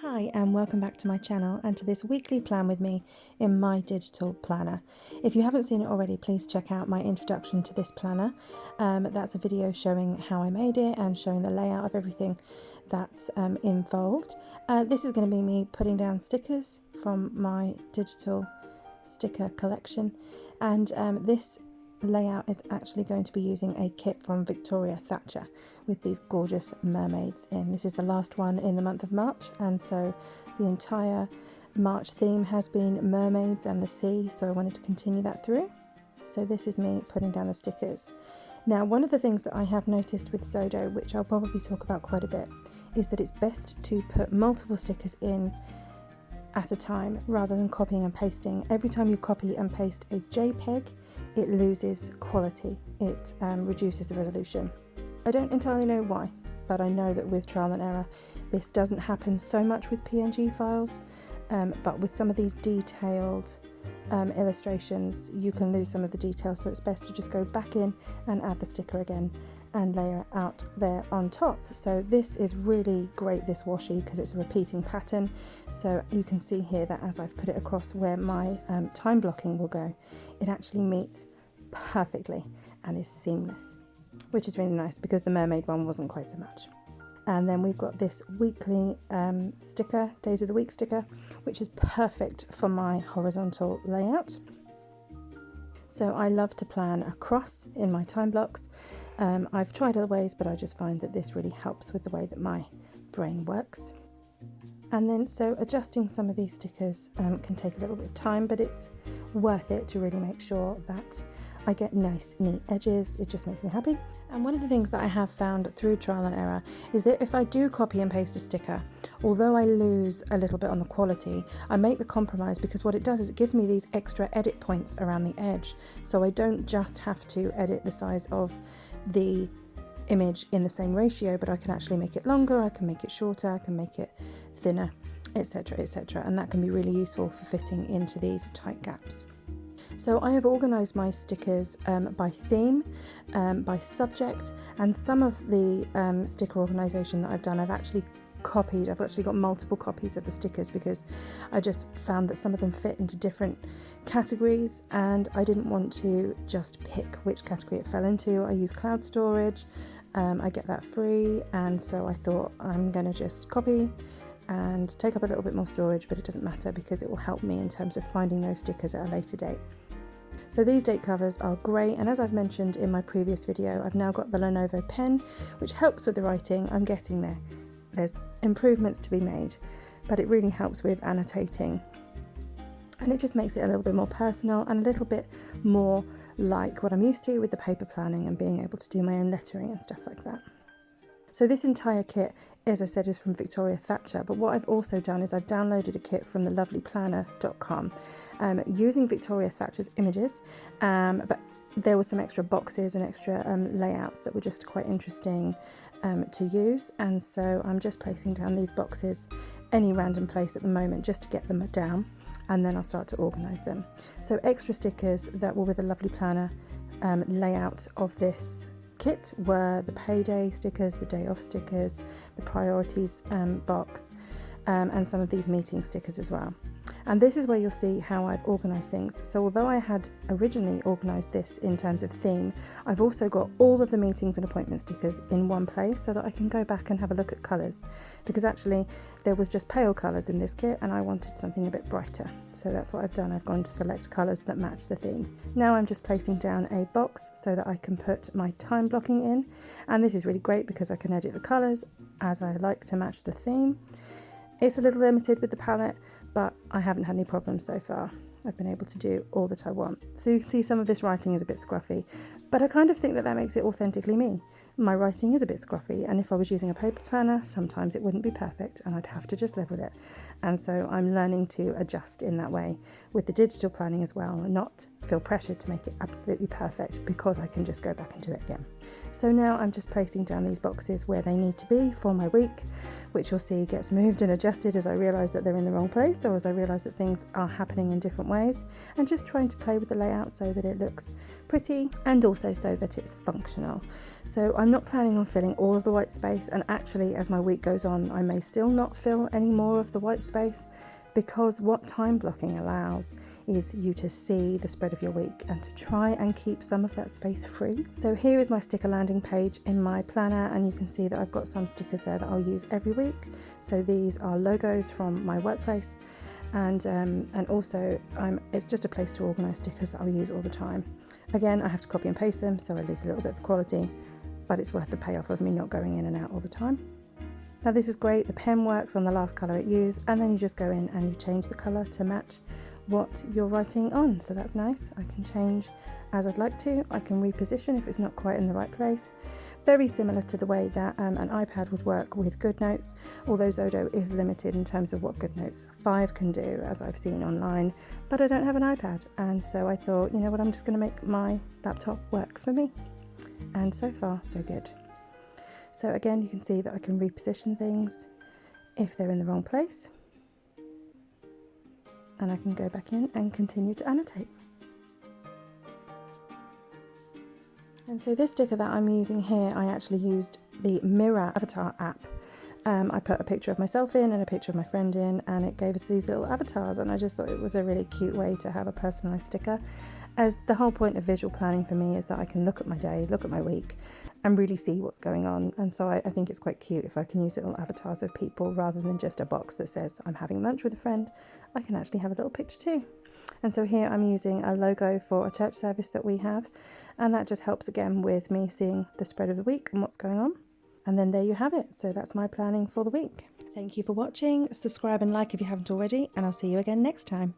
Hi and welcome back to my channel and to this weekly plan with me in my digital planner. If you haven't seen it already, please check out my introduction to this planner. That's a video showing how I made it and showing the layout of everything that's involved. This is going to be me putting down stickers from my digital sticker collection, and this layout is actually going to be using a kit from Victoria Thatcher with these gorgeous mermaids in. This is the last one in the month of March, and so the entire March theme has been mermaids and the sea, so I wanted to continue that through. So this is me putting down the stickers. Now, one of the things that I have noticed with Xodo, which I'll probably talk about quite a bit, is that it's best to put multiple stickers in at a time rather than copying and pasting. Every time you copy and paste a JPEG, it loses quality. It reduces the resolution. I don't entirely know why, but I know that with trial and error, this doesn't happen so much with PNG files, but with some of these detailed illustrations, you can lose some of the details, so it's best to just go back in and add the sticker again and layer it out there on top. So this is really great, this washi, because it's a repeating pattern. So you can see here that as I've put it across where my time blocking will go, it actually meets perfectly and is seamless, which is really nice because the mermaid one wasn't quite so much. And then we've got this weekly sticker, days of the week sticker, which is perfect for my horizontal layout. So I love to plan across in my time blocks. I've tried other ways, but I just find that this really helps with the way that my brain works. And then so adjusting some of these stickers can take a little bit of time, but it's worth it to really make sure that I get nice, neat edges. It just makes me happy. And one of the things that I have found through trial and error is that if I do copy and paste a sticker, although I lose a little bit on the quality, I make the compromise because what it does is it gives me these extra edit points around the edge. So I don't just have to edit the size of the image in the same ratio, but I can actually make it longer, I can make it shorter, I can make it thinner, etc., etc. And that can be really useful for fitting into these tight gaps. So I have organised my stickers by theme, by subject, and some of the sticker organisation that I've done, I've actually got multiple copies of the stickers because I just found that some of them fit into different categories and I didn't want to just pick which category it fell into. I use cloud storage, I get that free, and so I thought I'm going to just copy and take up a little bit more storage, but it doesn't matter because it will help me in terms of finding those stickers at a later date. So these date covers are great, and as I've mentioned in my previous video, I've now got the Lenovo Pen, which helps with the writing. I'm getting there. There's improvements to be made, but it really helps with annotating. And it just makes it a little bit more personal and a little bit more like what I'm used to with the paper planning and being able to do my own lettering and stuff like that. So this entire kit, as I said, is from Victoria Thatcher, but what I've also done is I've downloaded a kit from thelovelyplanner.com using Victoria Thatcher's images, but there were some extra boxes and extra layouts that were just quite interesting to use, and so I'm just placing down these boxes any random place at the moment just to get them down, and then I'll start to organise them. So extra stickers that were with the Lovely Planner layout of this kit were the payday stickers, the day off stickers, the priorities box, and some of these meeting stickers as well. And this is where you'll see how I've organised things. So although I had originally organised this in terms of theme, I've also got all of the meetings and appointment stickers in one place so that I can go back and have a look at colours, because actually there was just pale colours in this kit and I wanted something a bit brighter. So that's what I've done. I've gone to select colours that match the theme. Now I'm just placing down a box so that I can put my time blocking in, and this is really great because I can edit the colours as I like to match the theme. It's a little limited with the palette, but I haven't had any problems so far. I've been able to do all that I want. So you can see some of this writing is a bit scruffy, but I kind of think that that makes it authentically me. My writing is a bit scruffy, and if I was using a paper planner, sometimes it wouldn't be perfect and I'd have to just live with it. And so I'm learning to adjust in that way with the digital planning as well, and not feel pressured to make it absolutely perfect because I can just go back and do it again. So now I'm just placing down these boxes where they need to be for my week, which you'll see gets moved and adjusted as I realise that they're in the wrong place, or as I realise that things are happening in different ways, and just trying to play with the layout so that it looks pretty and also so that it's functional. So I'm I'm not planning on filling all of the white space, and actually as my week goes on I may still not fill any more of the white space, because what time blocking allows is you to see the spread of your week and to try and keep some of that space free. So here is my sticker landing page in my planner, and you can see that I've got some stickers there that I'll use every week. So these are logos from my workplace, and also it's just a place to organise stickers that I'll use all the time. Again, I have to copy and paste them, so I lose a little bit of quality, but it's worth the payoff of me not going in and out all the time. Now this is great, the pen works on the last colour it used, and then you just go in and you change the colour to match what you're writing on, so that's nice. I can change as I'd like to, I can reposition if it's not quite in the right place. Very similar to the way that an iPad would work with GoodNotes, although Xodo is limited in terms of what GoodNotes 5 can do, as I've seen online, but I don't have an iPad, and so I thought, you know what, I'm just going to make my laptop work for me, and so far so good. So again, you can see that I can reposition things if they're in the wrong place, and I can go back in and continue to annotate. And so this sticker that I'm using here, I actually used the Mirror Avatar app. I put a picture of myself in and a picture of my friend in, and it gave us these little avatars, and I just thought it was a really cute way to have a personalised sticker, as the whole point of visual planning for me is that I can look at my day, look at my week, and really see what's going on. And so I think it's quite cute if I can use little avatars of people rather than just a box that says I'm having lunch with a friend. I can actually have a little picture too. And so here I'm using a logo for a church service that we have, and that just helps again with me seeing the spread of the week and what's going on. And then there you have it. So that's my planning for the week. Thank you for watching. Subscribe and like if you haven't already, and I'll see you again next time.